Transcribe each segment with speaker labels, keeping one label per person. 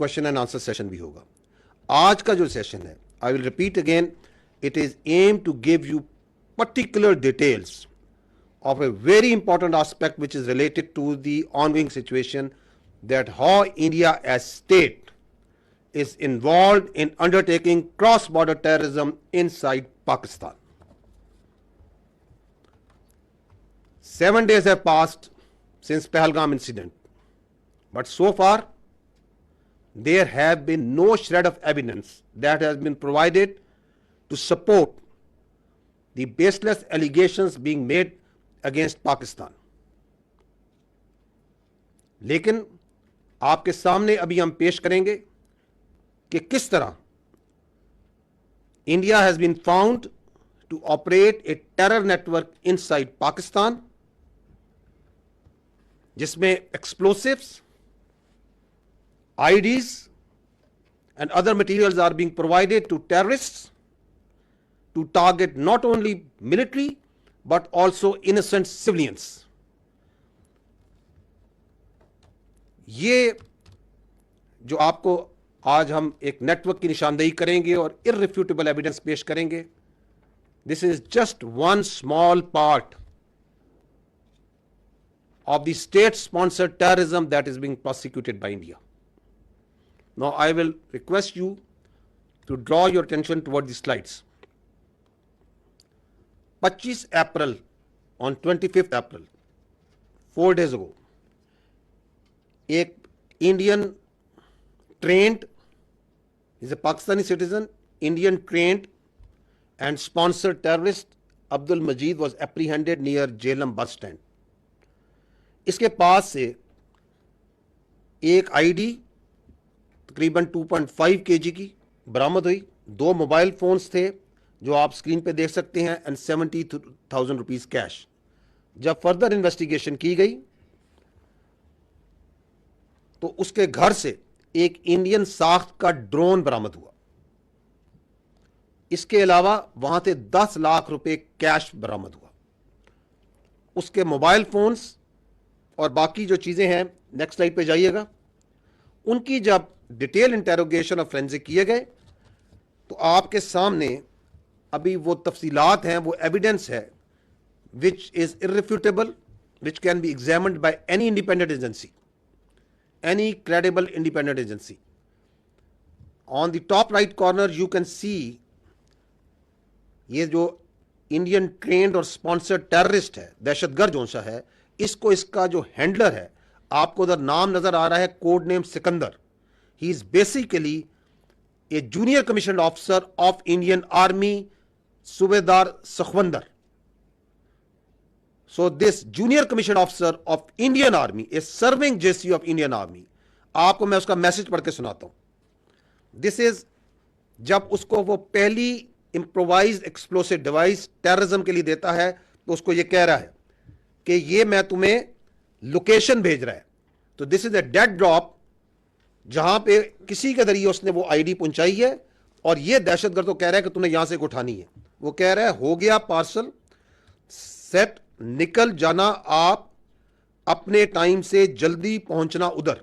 Speaker 1: Question and answer session भी होगा। आज का जो सेशन है, I will repeat again, it is aim to give you particular details of a very important aspect which is related to the ongoing situation, that how India as state is involved in undertaking cross-border terrorism inside Pakistan. 7 days have passed since Pahalgam incident, but so far there have been no shred of evidence that has been provided to support the baseless allegations being made against Pakistan. लेकिन आपके सामने अभी हम पेश करेंगे कि किस तरह India has been found to operate a terror network inside Pakistan, जिसमें explosives, IEDs and other materials are being provided to terrorists to target not only military but also innocent civilians. ये जो आपको आज हम एक नेटवर्क की निशानदेही करेंगे और इररिफ्यूटेबल एविडेंस पेश करेंगे, this is just one small part of the state-sponsored terrorism that is being prosecuted by India. Now, I will request you to draw your attention toward the slides. 25 April, on 25th April, 4 days ago, एक Indian trained, is a Pakistani citizen, Indian trained and sponsored terrorist Abdul Majid was apprehended near Jhelum bus stand. इसके पास से एक ID तकरीबन 2.5 kg की बरामद हुई, 2 mobile phones थे जो आप स्क्रीन पे देख सकते हैं, एंड 70,000 रुपीज कैश। जब फर्दर इन्वेस्टिगेशन की गई तो उसके घर से एक इंडियन साख्त का ड्रोन बरामद हुआ। इसके अलावा वहां से 10 लाख रुपए कैश बरामद हुआ। उसके मोबाइल फोन्स और बाकी जो चीजें हैं, नेक्स्ट स्लाइड पे जाइएगा, उनकी जब डिटेल इंटेरोगेशन और फोरेंसिक किए गए तो आपके सामने अभी वो तफसीलात हैं, वो एविडेंस है which is irrefutable, which can be examined by any independent agency, any credible independent agency. On the top right corner you can see ये जो इंडियन ट्रेंड और स्पॉन्सर्ड टेररिस्ट है, दहशतगर्द जो सा है, इसको इसका जो हैंडलर है, आपको उधर नाम नजर आ रहा है, code name Sikandar. He is basically a junior commission officer of Indian army, सूबेदार Sakhwinder. So this junior commission officer of Indian army is serving JC of Indian army. आपको मैं उसका मैसेज पढ़ के सुनाता हूं। दिस इज जब उसको वो पहली इंप्रोवाइज्ड एक्सप्लोसिव डिवाइस टेररिज्म के लिए देता है तो उसको ये कह रहा है कि ये मैं तुम्हें लोकेशन भेज रहा है। तो this is a dead drop जहां पे किसी के जरिए उसने वो आईडी पहुंचाई है और ये दहशतगर्द को कह रहा है कि तुम्हें यहां से उठानी है। वो कह रहा है हो गया पार्सल सेट, निकल जाना आप अपने टाइम से, जल्दी पहुंचना उधर।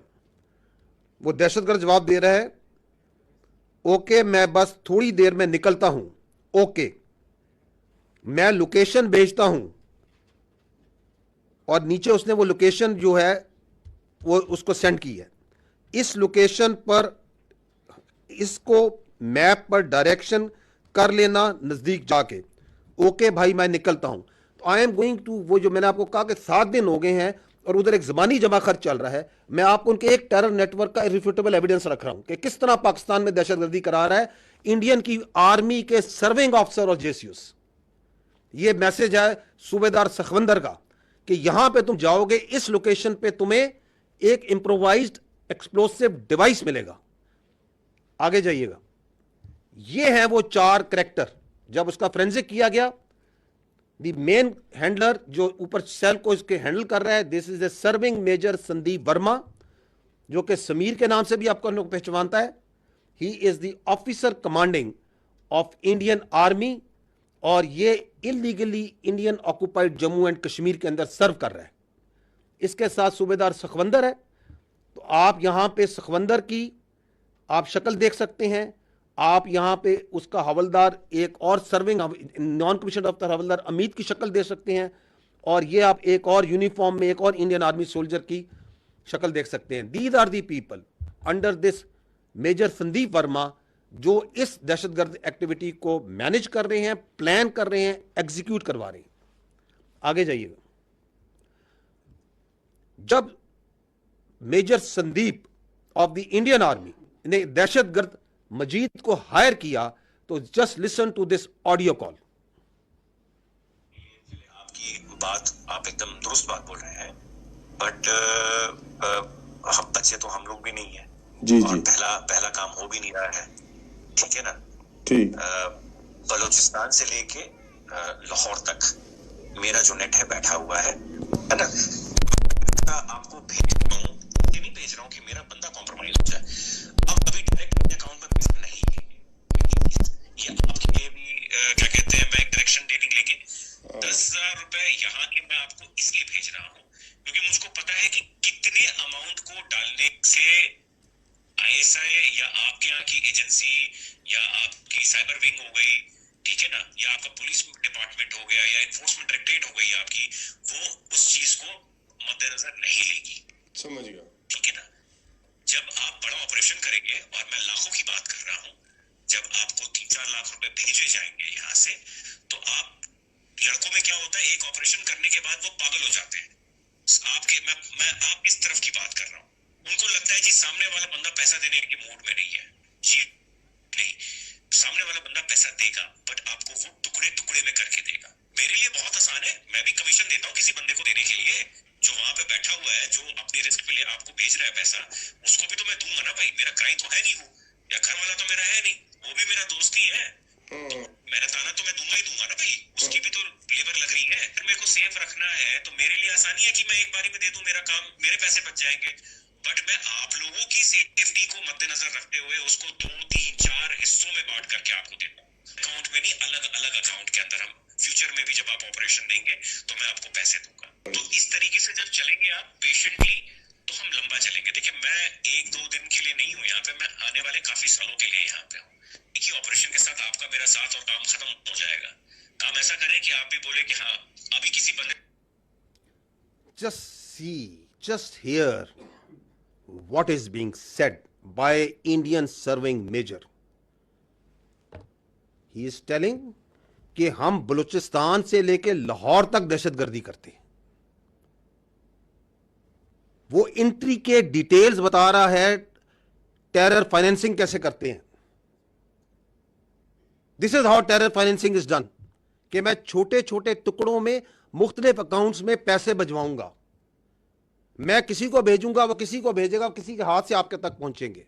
Speaker 1: वो दहशतगर्द जवाब दे रहा है ओके मैं बस थोड़ी देर में निकलता हूं, ओके मैं लोकेशन भेजता हूं। और नीचे उसने वो लोकेशन जो है वो उसको सेंड की है। इस लोकेशन पर इसको मैप पर डायरेक्शन कर लेना नजदीक जाके, ओके भाई मैं निकलता हूं। तो आई एम गोइंग टू, वो जो मैंने आपको कहा कि 7 दिन हो गए हैं और उधर एक जबानी जमा खर्च चल रहा है, मैं आपको उनके एक टेरर नेटवर्क का इररिफ्यूटेबल एविडेंस रख रहा हूं कि किस तरह पाकिस्तान में दहशतगर्दी करा रहा है इंडियन की आर्मी के सर्विंग ऑफिसर और जेसीयूस। ये मैसेज है सूबेदार सखवंदर का कि यहां पे तुम जाओगे, इस लोकेशन पे तुम्हें एक इंप्रोवाइज्ड एक्सप्लोसिव डिवाइस मिलेगा। आगे जाइएगा, ये है वो 4 कैरेक्टर। जब उसका फोरेंसिक किया गया, द मेन हैंडलर जो ऊपर सेल को इसके हैंडल कर रहा है, this is a serving major Sandeep Verma, जो कि समीर के नाम से भी आपको लोग पहचानता है। He is the officer commanding of Indian army और ये illegally Indian occupied Jammu and Kashmir के अंदर सर्व कर रहा है। इसके साथ सूबेदार सखवंदर है। तो आप यहां पे सखवंदर की आप शक्ल देख सकते हैं, आप यहां पे उसका हवलदार, एक और सर्विंग नॉन कमीशन ऑफिसर हवलदार अमित की शक्ल देख सकते हैं, और ये आप एक और यूनिफॉर्म में एक और इंडियन आर्मी सोल्जर की शक्ल देख सकते हैं। These are the people under this major Sandeep Verma जो इस दहशतगर्द एक्टिविटी को मैनेज कर रहे हैं, प्लान कर रहे हैं, एग्जीक्यूट करवा रहे हैं। आगे जाइएगा। जब major Sandeep of the Indian army ने दहशतगर्द मजीद को हायर किया, तो just listen to this audio call.
Speaker 2: आपकी बात, आप एकदम दुरुस्त बात बोल रहे हैं, बट हम बच्चे तो हम लोग भी नहीं है
Speaker 3: जी
Speaker 2: और
Speaker 3: जी
Speaker 2: पहला काम हो भी नहीं रहा है, ठीक है ना।
Speaker 3: ठीक
Speaker 2: बलूचिस्तान से लेके लाहौर तक मेरा जो नेट है बैठा हुआ है ना। आपको भेज रहा हूँ, ये नहीं भेज रहा हूँ कि मेरा बंदा कॉम्प्रोमाइज हो जाए। अब अभी डायरेक्ट अकाउंट में पैसा नहीं है, ये आपके लिए भी क्या कहते हैं, मैं एक डायरेक्शन डेटिंग लेके 10,000 रुपए यहाँ के मैं आपको इसलिए भेज रहा हूँ क्योंकि मुझको पता है कि कितने अमाउंट को डालने से आईएसआई या आपके यहाँ की एजेंसी या आपकी साइबर विंग हो गई, ठीक है ना, या आपका पुलिस डिपार्टमेंट हो गया या एनफोर्समेंट डायरेक्टरेट हो गई आपकी, वो उस चीज को मद्देनजर नहीं लेगी।
Speaker 3: समझ गया।
Speaker 2: ठीक है ना। जब आप बड़ा ऑपरेशन करेंगे, और मैं लाखों की बात कर रहा हूँ, जब आपको 3-4 लाख रुपए भेजे जाएंगे यहाँ से, तो आप लड़कों में क्या होता है, एक ऑपरेशन करने के बाद वो पागल हो जाते हैं। मैं आप इस तरफ की बात कर रहा हूँ। उनको लगता है जी सामने वाला बंदा पैसा देने के मूड में नहीं है, जी नहीं, सामने वाला बंदा पैसा देगा, बट आपको वो टुकड़े टुकड़े में करके देगा। मेरे लिए बहुत आसान है, मैं भी कमीशन देता हूँ किसी बंदे को देने के लिए, जो वहां पे बैठा हुआ है, जो अपनी रिस्क पे आपको भेज रहा है पैसा, उसको भी तो मैं दूंगा ना भाई, मेरा क्राई तो है नहीं वो, या घर वाला तो मेरा है नहीं, वो भी मेरा दोस्त ही है, तो मेरा ताना तो मैं दूंगा ही दूंगा ना भाई, उसकी भी तो लेबर लग रही है। फिर मेरे को सेफ रखना है तो मेरे लिए आसानी है कि मैं एक बारी में दे दूं, मेरा काम, मेरे पैसे बच जाएंगे। बट मैं आप लोगों की सेफ्टी को मद्देनजर रखते हुए उसको 2-3-4 हिस्सों में बांट करके आपको देता हूँ, अकाउंट में नहीं, अलग अलग अकाउंट के अंदर। हम फ्यूचर में भी जब आप ऑपरेशन देंगे तो मैं आपको पैसे दूंगा। तो इस तरीके से जब चलेंगे आप पेशेंटली, तो हम लंबा चलेंगे। देखिए, मैं 1-2 दिन के लिए नहीं हूँ यहाँ पे, मैं आने वाले काफी सालों के लिए यहाँ पे हूँ। एक ही ऑपरेशन के साथ आपका मेरा साथ और काम खत्म हो जाएगा। काम ऐसा करें कि आप भी बोले कि हाँ, अभी किसी बंदे
Speaker 1: just hear what is being said by Indian serving major. He is telling कि हम बलूचिस्तान से लेके लाहौर तक दहशतगर्दी करते हैं। वो इंट्रिकेट डिटेल्स बता रहा है, टेरर फाइनेंसिंग कैसे करते हैं। This is how terror financing is done, कि मैं छोटे छोटे टुकड़ों में मुख्तलिफ अकाउंट्स में पैसे भिजवाऊंगा, मैं किसी को भेजूंगा, वो किसी को भेजेगा, किसी के हाथ से आपके तक पहुंचेंगे।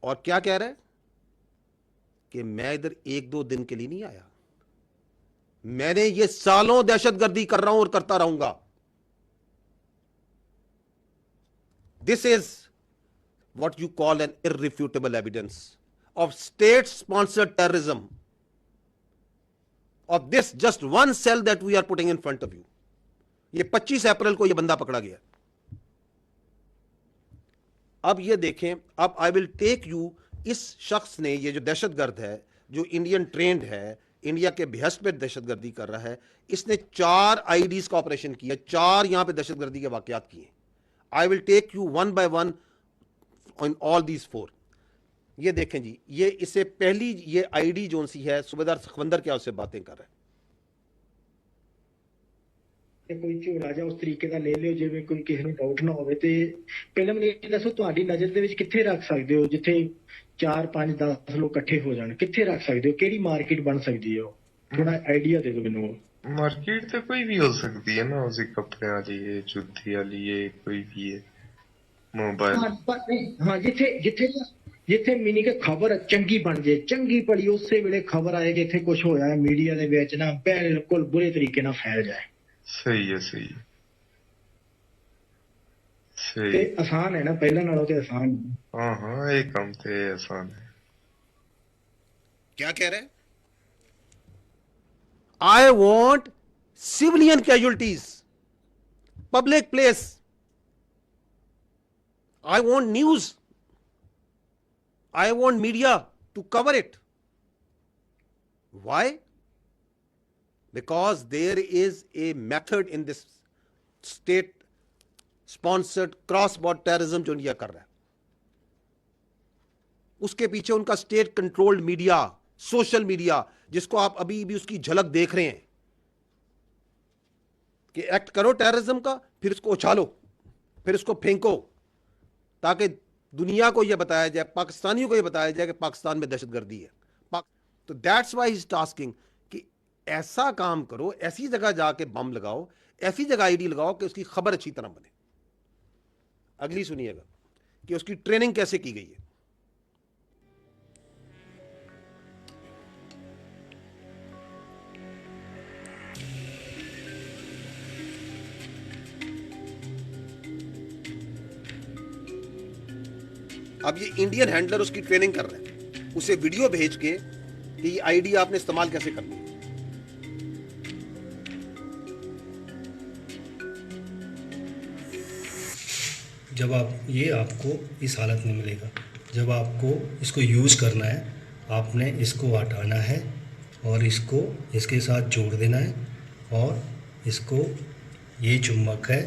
Speaker 1: और क्या कह रहे हैं कि मैं इधर 1-2 दिन के लिए नहीं आया, मैंने ये सालों दहशतगर्दी कर रहा हूं और करता रहूंगा। This is what you call an irrefutable evidence of state sponsored terrorism of this just one cell that we are putting in front of you. ये 25 अप्रैल को ये बंदा पकड़ा गया। अब ये देखें, अब आई विल टेक यू, इस शख्स ने, ये जो दहशतगर्द है, जो इंडियन ट्रेंड है, इंडिया के बेहस्त पे दहशतगर्दी कर रहा है, इसने 4 आईडीज का ऑपरेशन किया, 4 यहां पे दहशतगर्दी के वाकयात किए। I will take you one by one on all these 4। ये देखें जी, ये इससे पहली ये आईडी जोन सी है, सूबेदार सखवंदर क्या उससे बातें कर रहा है।
Speaker 4: ਕੋਈ ਝੋਲਾ ਜਾਂ ਉਸ ਤਰੀਕੇ ਦਾ ਲੈ ਲਿਓ ਜਿਵੇਂ ਕੋਈ ਕਿਸੇ ਨੂੰ ਡਾਊਟ ਨਾ ਹੋਵੇ। ਤੇ ਪਹਿਲਾਂ ਮੈਨੂੰ ਇਹ ਦੱਸੋ, ਤੁਹਾਡੀ ਨਜ਼ਰ ਦੇ ਵਿੱਚ ਕਿੱਥੇ ਰੱਖ ਸਕਦੇ ਹੋ ਜਿੱਥੇ 4-5-10 ਲੋਕ ਇਕੱਠੇ ਹੋ ਜਾਣ, ਕਿੱਥੇ ਰੱਖ ਸਕਦੇ ਹੋ, ਕਿਹੜੀ ਮਾਰਕੀਟ ਬਣ ਸਕਦੀ ਹੈ? ਥੋੜਾ ਆਈਡੀਆ ਦੇ ਦਿਓ ਮੈਨੂੰ।
Speaker 5: मार्केट तो कोई भी हो सकती है ना, उसी कपड़े वाली है, जूती वाली है, कोई भी है, मोबाइल।
Speaker 4: हाँ, जिथे जिथे जिथे मीनी के खबर चंगी बन जाए, चंगी भली उस वेले खबर आए कि इत्थे कुछ होया है, मीडिया दे विच ना बिल्कुल बुरे तरीके नाल फैल जाए।
Speaker 5: सही है, सही है, सही।
Speaker 4: ते आसान है ना, पहला नालों ते आसान है।
Speaker 5: हाँ हाँ, ये काम तो आसान है।
Speaker 1: क्या कह रहे हैं? I want civilian casualties, public place. I want news. I want media to cover it. Why? Because there is a method in this state sponsored cross border terrorism जो इंडिया कर रहा है, उसके पीछे उनका state controlled media, social media, जिसको आप अभी भी उसकी झलक देख रहे हैं कि एक्ट करो टेररिज्म का, फिर इसको उछालो, फिर इसको फेंको, ताकि दुनिया को यह बताया जाए, पाकिस्तानियों को यह बताया जाए कि पाकिस्तान में दहशतगर्दी है। तो that's why he is tasking कि ऐसा काम करो, ऐसी जगह जाके बम लगाओ, ऐसी जगह आईडी लगाओ कि उसकी खबर अच्छी तरह बने। अगली सुनिएगा कि उसकी ट्रेनिंग कैसे की गई है। अब ये इंडियन हैंडलर उसकी ट्रेनिंग कर रहे हैं, उसे वीडियो भेज के कि ये आईडी आपने इस्तेमाल कैसे करनी है।
Speaker 3: जब आप ये आपको इस हालत में मिलेगा, जब आपको इसको यूज़ करना है, आपने इसको हटाना है और इसको इसके साथ जोड़ देना है और इसको, ये चुम्बक है,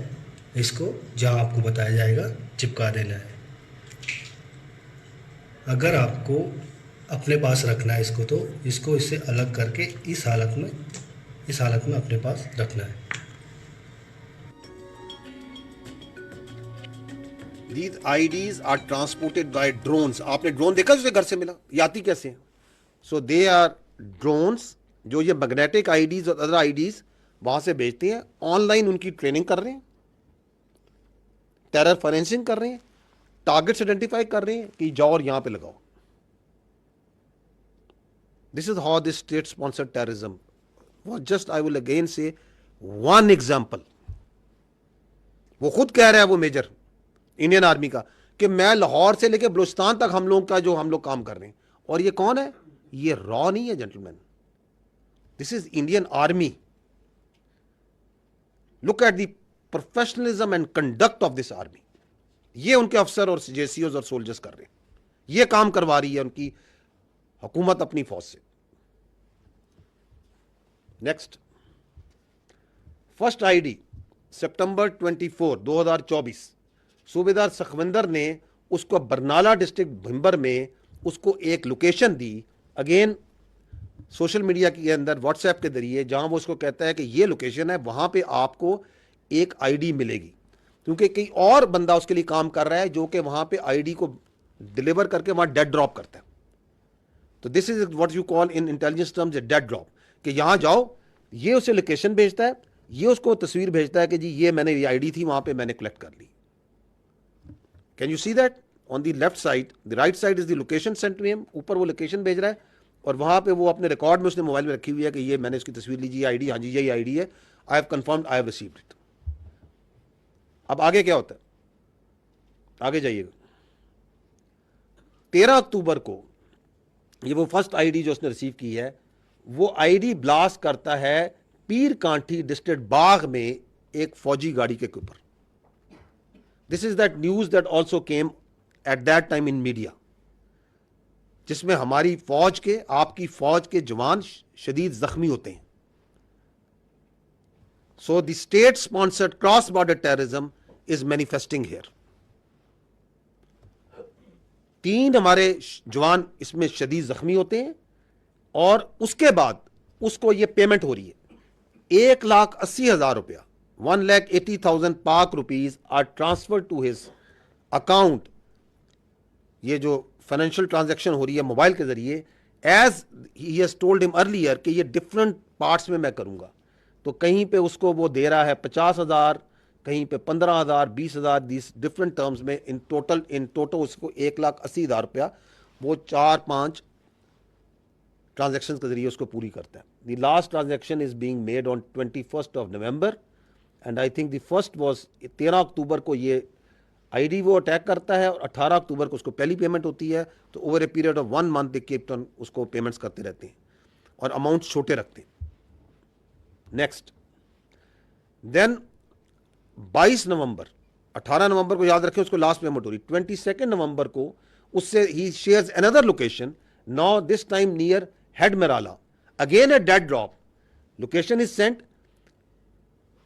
Speaker 3: इसको जहाँ आपको बताया जाएगा चिपका देना है। अगर आपको अपने पास रखना है इसको, तो इसको इससे अलग करके इस हालत में अपने पास रखना है।
Speaker 1: These IDs are transported by drones. आपने ड्रोन देखा जिसे घर से मिला, ये आती कैसे है? So they are drones जो ये मैग्नेटिक IDs और अदर IDs वहां से भेजते हैं। ऑनलाइन उनकी ट्रेनिंग कर रहे हैं, टेरर फॉरेंसिंग कर रहे हैं, टारगेट्स आइडेंटिफाई कर रहे हैं कि जाओ और यहां पे लगाओ। This is how this state sponsored terrorism was just, I will again से, वन एग्जांपल। वो खुद कह रहा है, वो मेजर इंडियन आर्मी का, कि मैं लाहौर से लेकर बलूचिस्तान तक हम लोग काम कर रहे हैं। और ये कौन है? ये रॉ नहीं है gentleman, this is Indian army. Look at the professionalism and conduct of this army. ये उनके अफसर और जेसीओज और सोल्जर्स कर रहे हैं, ये काम करवा रही है उनकी हुकूमत अपनी फौज से। नेक्स्ट, फर्स्ट आईडी सितंबर 24, 2024, सूबेदार सखविंदर ने उसको बरनाला डिस्ट्रिक्ट भिंबर में उसको एक लोकेशन दी, अगेन सोशल मीडिया के अंदर व्हाट्सएप के जरिए, जहां वो उसको कहता है कि ये लोकेशन है, वहां पे आपको एक आईडी मिलेगी, क्योंकि कई और बंदा उसके लिए काम कर रहा है जो कि वहां पे आईडी को डिलीवर करके वहां डेड ड्रॉप करता है। तो this is what you call in intelligence terms A dead drop, कि यहां जाओ, ये उसे लोकेशन भेजता है, ये उसको तस्वीर भेजता है कि जी ये मैंने, ये आईडी थी वहां पे मैंने कलेक्ट कर ली। Can you see that? On the left side, the right side is the location sent to him, ऊपर वो लोकेशन भेज रहा है और वहां पे वो अपने रिकॉर्ड में उसने मोबाइल में रखी हुई है कि ये मैंने इसकी तस्वीर लीजिए, आईडी, हाँ जी यही आईडी है, I have confirmed, I have received it. अब आगे क्या होता है? आगे जाइएगा। 13 अक्टूबर को ये वो फर्स्ट आईडी जो उसने रिसीव की है, वो आईडी ब्लास्ट करता है पीर कांठी डिस्ट्रिक्ट बाग में एक फौजी गाड़ी के ऊपर। This is that news that also came at that time in media, जिसमें हमारी फौज के, आपकी फौज के जवान शदीद जख्मी होते हैं। So the state sponsored cross border terrorism is manifesting here. 3 हमारे जवान इसमें शदीद जख्मी होते हैं और उसके बाद उसको ये पेमेंट हो रही है 1,80,000 रुपया, 1,80,000 Pak rupees are transfer to his account. ये जो फाइनेंशियल ट्रांजैक्शन हो रही है मोबाइल के जरिए, as he has told him earlier कि ये डिफरेंट पार्ट्स में मैं करूंगा। तो कहीं पे उसको वो दे रहा है 50,000, कहीं पे 15,000, 20,000, दिस डिफरेंट टर्म्स में। इन टोटल उसको 1,80,000 रुपया वो 4-5 ट्रांजैक्शंस के जरिए उसको पूरी करता है। The last transaction is being made on 21st of November and I think the first was 13 अक्टूबर को ये आईडी वो अटैक करता है और 18 अक्टूबर को उसको पहली पेमेंट होती है। तो over a period of 1 month they keep on उसको पेमेंट्स करते रहते हैं और अमाउंट छोटे रखते हैं। नेक्स्ट, देन 22 नवंबर 18 नवंबर को याद रखें, उसको लास्ट पेमेंट हो रही। 22 नवंबर को उससे ही shares another location, now this time near head Marala, again a dead drop, location is sent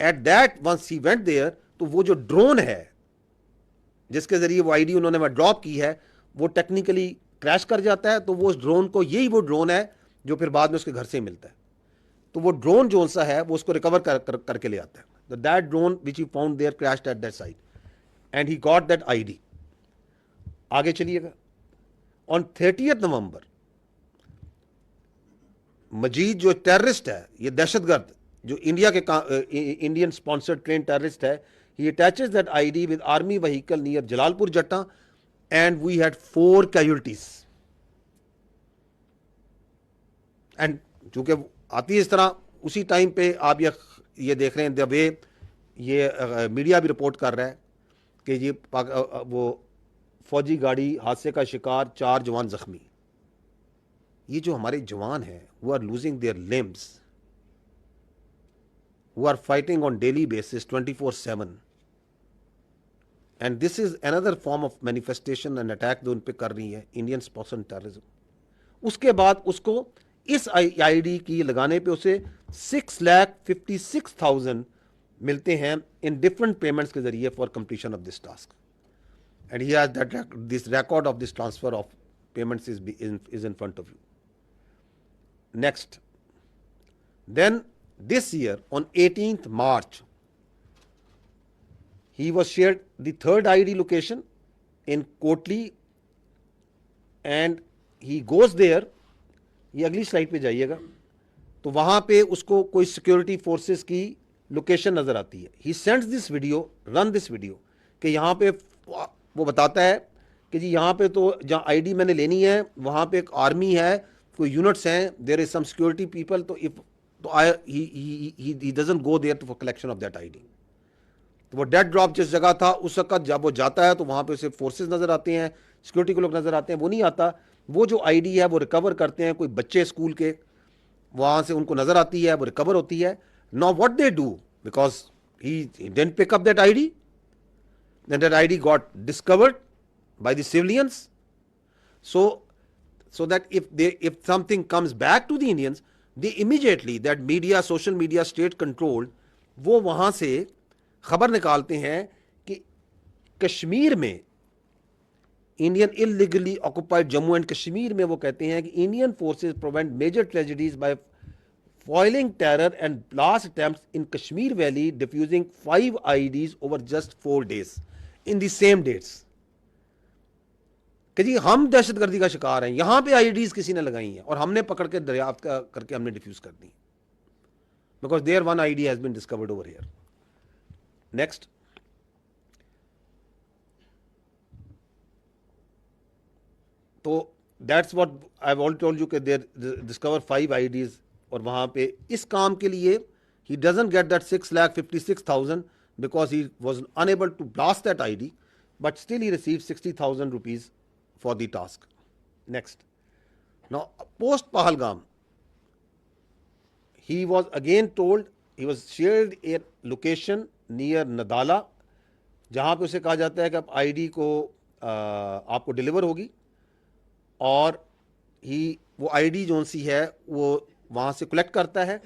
Speaker 1: at that once he went there, तो वो जो ड्रोन है जिसके जरिए वो आईडी उन्होंने वहां ड्रॉप की है वो टेक्निकली क्रैश कर जाता है। तो वो उस ड्रोन को, यही वो ड्रोन है जो फिर बाद में उसके घर से मिलता है। तो वो ड्रोन जो सा है वो उसको रिकवर करके ले आता है। That drone which he found there crashed at that site and he got that ID. आगे चलिएगा। ऑन 30 नवंबर मजीद जो टेररिस्ट है, ये दहशतगर्द जो इंडिया के इंडियन स्पॉन्सर्ड ट्रेन टेररिस्ट है, he attaches that ID with army vehicle near Jalalpur Jatta and we had 4 casualties. And चूंकि आती है इस तरह, उसी टाइम पे आप ये देख रहे हैं द वे ये मीडिया भी रिपोर्ट कर रहा है कि ये वो फौजी गाड़ी हादसे का शिकार, 4 जवान जख्मी। ये जो हमारे जवान हैं वो are losing their limbs, who are fighting on daily basis 24/7, and this is another form of manifestation and attack जो उन पे कर रही है इंडियन स्पॉन्सर्ड टेररिज्म। उसके बाद उसको इस आईडी की लगाने पे उसे 6,56,000 मिलते हैं इन डिफरेंट पेमेंट्स के जरिए for completion of this task, and he has that this record of this transfer of payments is in front of you. Next, then this year on 18th March he was shared the third ID location in Kotli and he goes there। ये अगली slide पे जाइएगा तो वहां पे उसको कोई security forces की लोकेशन नजर आती है। He sends this video, run this video, कि यहाँ पे वो बताता है कि जी यहाँ पे तो जहाँ आईडी मैंने लेनी है वहाँ पे एक आर्मी है, कोई यूनिट्स हैं, there is some security people, तो इफ तो he doesn't go there for collection of that ID। तो वो डेड ड्रॉप जिस जगह था उस वक्त जब वो जाता है तो वहाँ पे उसे फोर्सेस नज़र आते हैं, सिक्योरिटी के लोग नज़र आते हैं, वो नहीं आता। वो जो आईडी है वो रिकवर करते हैं कोई बच्चे स्कूल के, वहाँ से उनको नज़र आती है, वो रिकवर होती है। Now what they do, because he didn't pick up that ID, then that ID got discovered by the civilians, so that if something comes back to the Indians, they immediately, that media, social media, state controlled, वो वहां से खबर निकालते हैं कि कश्मीर में Indian illegally occupied Jammu and Kashmir में वो कहते हैं कि Indian forces prevent major tragedies by foiling terror and blast attempts in Kashmir Valley, diffusing 5 IEDs over just 4 days in the same dates। कि जी हम दहशतगर्दी का शिकार हैं, यहां पे आईडीज किसी ने लगाई हैं और हमने पकड़ के दरियाफ्त करके हमने डिफ्यूज कर दी, because there one ID has been discovered over here. Next, तो that's what I have already told you कि देयर डिस्कवर 5 आईडीज, और वहां पे इस काम के लिए ही doesn't get that 6,56,000 because he was unable to blast that ID, but still he receive 60,000 rupees for the task। Next, now post Pahalgam he was again told, he was shared a location near Nadala जहां पे उसे कहा जाता है कि आप ID को आपको डिलीवर होगी, और वो आईडी जो सी है वो वहां से कलेक्ट करता है।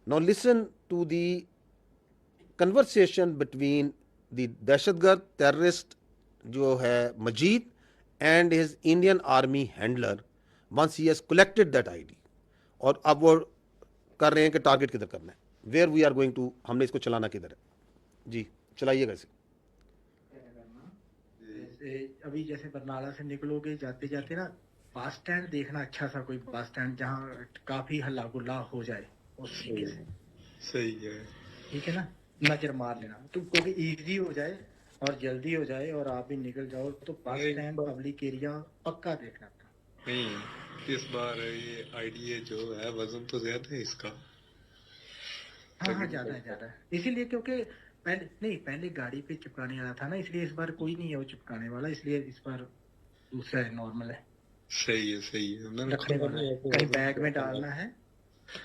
Speaker 1: Now listen to the conversation between the दहशतगर्द टेररिस्ट जो है मजीद and his Indian army handler once he has collected that ID, और अब वो कर रहे हैं कि टारगेट किधर करना है, where we are going to, हमने इसको चलाना किधर है। जी चलाइएगा इसे।
Speaker 4: अभी जैसे बरनाला से निकलोगे, जाते जाते ना बस स्टैंड देखना, अच्छा सा कोई बस स्टैंड जहाँ काफी हल्ला गुल्ला हो जाए उस तरीके से।
Speaker 5: सही है,
Speaker 4: ठीक है ना, नजर मार लेना तो क्योंकि इजी हो जाए और जल्दी हो जाए और आप भी निकल जाओ। तो बस स्टैंड, पब्लिक एरिया पक्का देखना था।
Speaker 5: नहीं इस बार ये आईडी जो है वजन तो ज्यादा है इसका।
Speaker 4: हाँ ज्यादा है इसीलिए, क्योंकि पहले गाड़ी पे चिपकाने वाला था ना, इसलिए इस बार कोई नहीं है वो चिपकाने वाला, इसलिए इस बार दूसरा है, नॉर्मल है।
Speaker 5: सही है
Speaker 4: रखने वाला है, कहीं बैग में डालना है,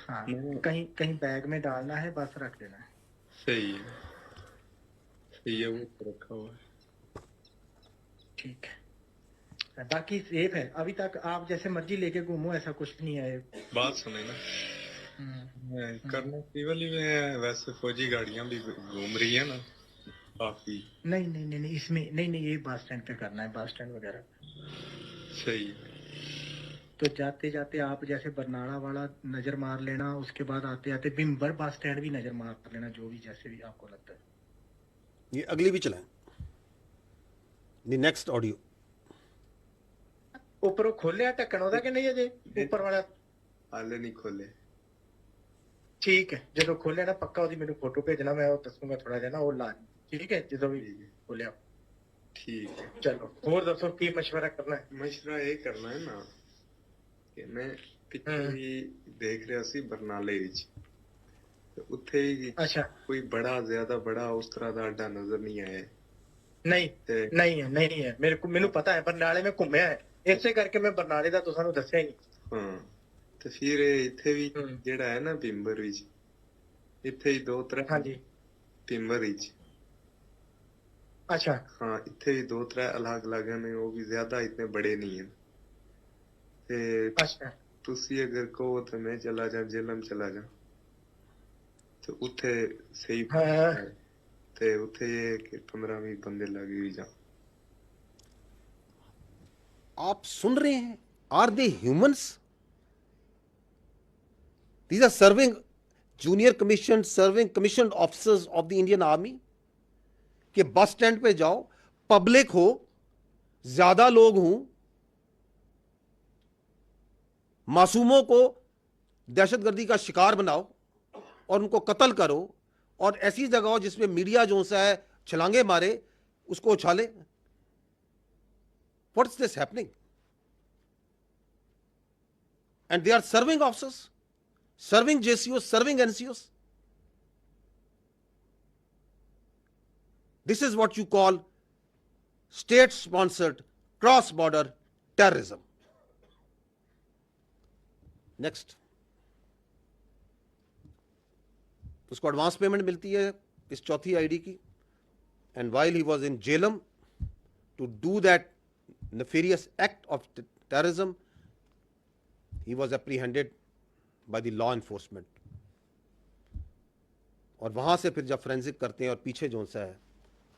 Speaker 4: हाँ कहीं बैग में डालना है, बस रख देना है।
Speaker 5: सही है। सही है, वो तो रखा हुआ है।
Speaker 4: ठीक है, बाकी सेफ है अभी तक, आप जैसे मर्जी लेके घूमो, ऐसा कुछ नहीं है।
Speaker 5: बात सुने ना, करना केवल ही में वैसे फौजी गाड़ियां भी घूम रही है ना काफी।
Speaker 4: नहीं नहीं नहीं नहीं, इसमें नहीं नहीं, ये बस स्टैंड पे करना है, बस स्टैंड वगैरह।
Speaker 5: सही है।
Speaker 4: तो जाते जाते आप जैसे बरनाला वाला नजर मार लेना, उसके बाद आते आते बिम्बर बस स्टैंड भी नजर मार लेना, जो भी जैसे भी आपको लगता है।
Speaker 1: ये अगली भी चलाएं, द नेक्स्ट ऑडियो।
Speaker 4: ऊपर खोलिया ढक्कन ओदा कि नहीं अजे ऊपर वाला?
Speaker 5: हाले नहीं खोले।
Speaker 4: ठीक है, जो खोले ना पक्का ओदी मेनू फोटो भेजना, मैं वो दसूंगा थोड़ा जिहा ना, वो ला। ठीक है, जो भी खोलिया।
Speaker 5: ठीक है,
Speaker 4: चलो और दसो की मशवरा करना है?
Speaker 5: मशवरा ये करना है ना कि मैं पिछले भी देख रहा सी बरनाले विच, ते उत्थे ही
Speaker 4: अच्छा,
Speaker 5: कोई बड़ा ज्यादा बड़ा उस तरह का अड्डा नजर नहीं आया।
Speaker 4: नहीं
Speaker 5: ते
Speaker 4: नहीं है, नहीं है, मेरे को मैनू पता है, बरनाले में घूमया है, इसे करके मैं बरनाले दा तुसानू दस्सिया ही नहीं।
Speaker 5: हाँ, ते फिर इत्थे भी जेड़ा है ना पिंबर विच, इत्थे ही दो त्रै
Speaker 4: हाँ जी,
Speaker 5: पिंबर विच,
Speaker 4: अच्छा
Speaker 5: हाँ इत्थे भी दो त्रै अलग अलग हैं, वो भी ज्यादा इतने बड़े नहीं हैं। ते
Speaker 4: अच्छा,
Speaker 5: तुसी अगर कहो तो मैं चला जा, जेलम चला जा, तो उत्थे सही
Speaker 4: हाँ
Speaker 5: है। ते उत्थे ये कि 15-20 बंदे लगे भी जा।
Speaker 1: आप सुन रहे हैं, are they humans? These are serving junior commission, serving commission officers of the Indian army. कि बस स्टैंड पे जाओ, पब्लिक हो, ज्यादा लोग हों, मासूमों को दहशतगर्दी का शिकार बनाओ और उनको कत्ल करो, और ऐसी जगह हो जिसमें मीडिया जो सा है छलांगे मारे, उसको उछाले। What is this happening? And they are serving officers, serving JCOs, serving NCOs. This is what you call state-sponsored cross-border terrorism. Next. उसको एडवांस पेमेंट मिलती है इस चौथी आईडी की, and while he was in Jhelum to do that nefarious act of terrorism, he was apprehended by the law enforcement. और वहां से फिर जब फोरेंसिक करते हैं और पीछे जो सा है,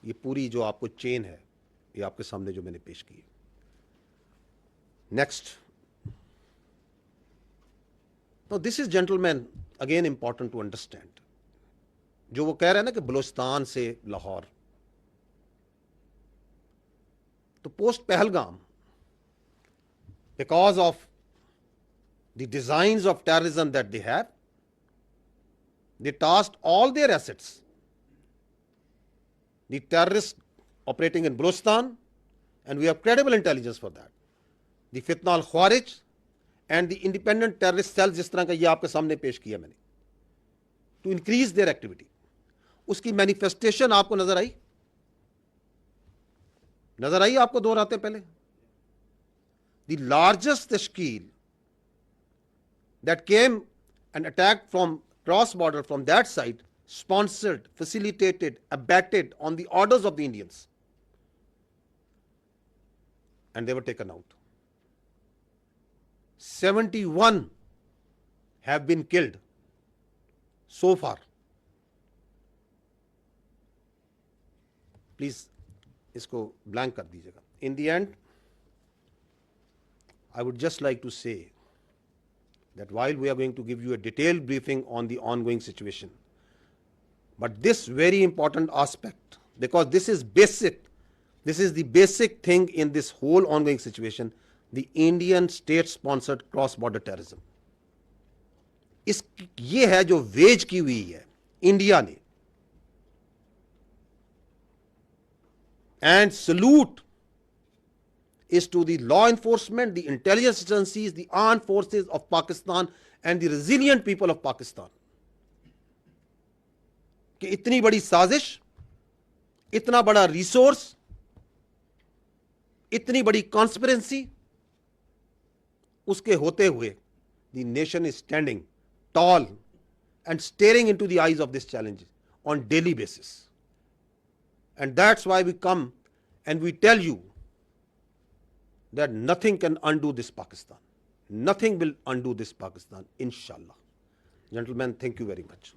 Speaker 1: ये पूरी जो आपको चेन है, ये आपके सामने जो मैंने पेश की है। नेक्स्ट, तो this is gentleman again important to understand. जो वो कह रहे हैं ना कि बलूचिस्तान से लाहौर, तो post Pahalgam, because of the designs of terrorism that they have, they tasked all their assets, the terrorists operating in Balochistan, and we have credible intelligence for that, the Fitna al-Khawarij and the independent terrorist cells, जिस तरह का ये आपके सामने पेश किया मैंने, to increase their activity. उसकी मैनिफेस्टेशन आपको नजर आई? नजर आई आपको? दोहराते पहले, the largest तश्कील that came and attacked from cross border from that side, sponsored, facilitated, abetted on the orders of the Indians, and they were taken out. 71 have been killed so far. Please इसको blank कर दीजिएगा. In the end, I would just like to say that while we are going to give you a detailed briefing on the ongoing situation, but this very important aspect, because this is the basic thing in this whole ongoing situation, the Indian state-sponsored cross-border terrorism. ये है जो veg की हुई है India ने, and salute is to the law enforcement, the intelligence agencies, the armed forces of Pakistan and the resilient people of Pakistan. कि इतनी बड़ी साजिश, इतना बड़ा रिसोर्स, इतनी बड़ी कॉन्स्पिरेंसी, उसके होते हुए the nation is standing tall and staring into the eyes of this challenge on daily basis. And that's why we come and we tell you that nothing can undo this Pakistan. Nothing will undo this Pakistan, inshallah. Gentlemen, thank you very much.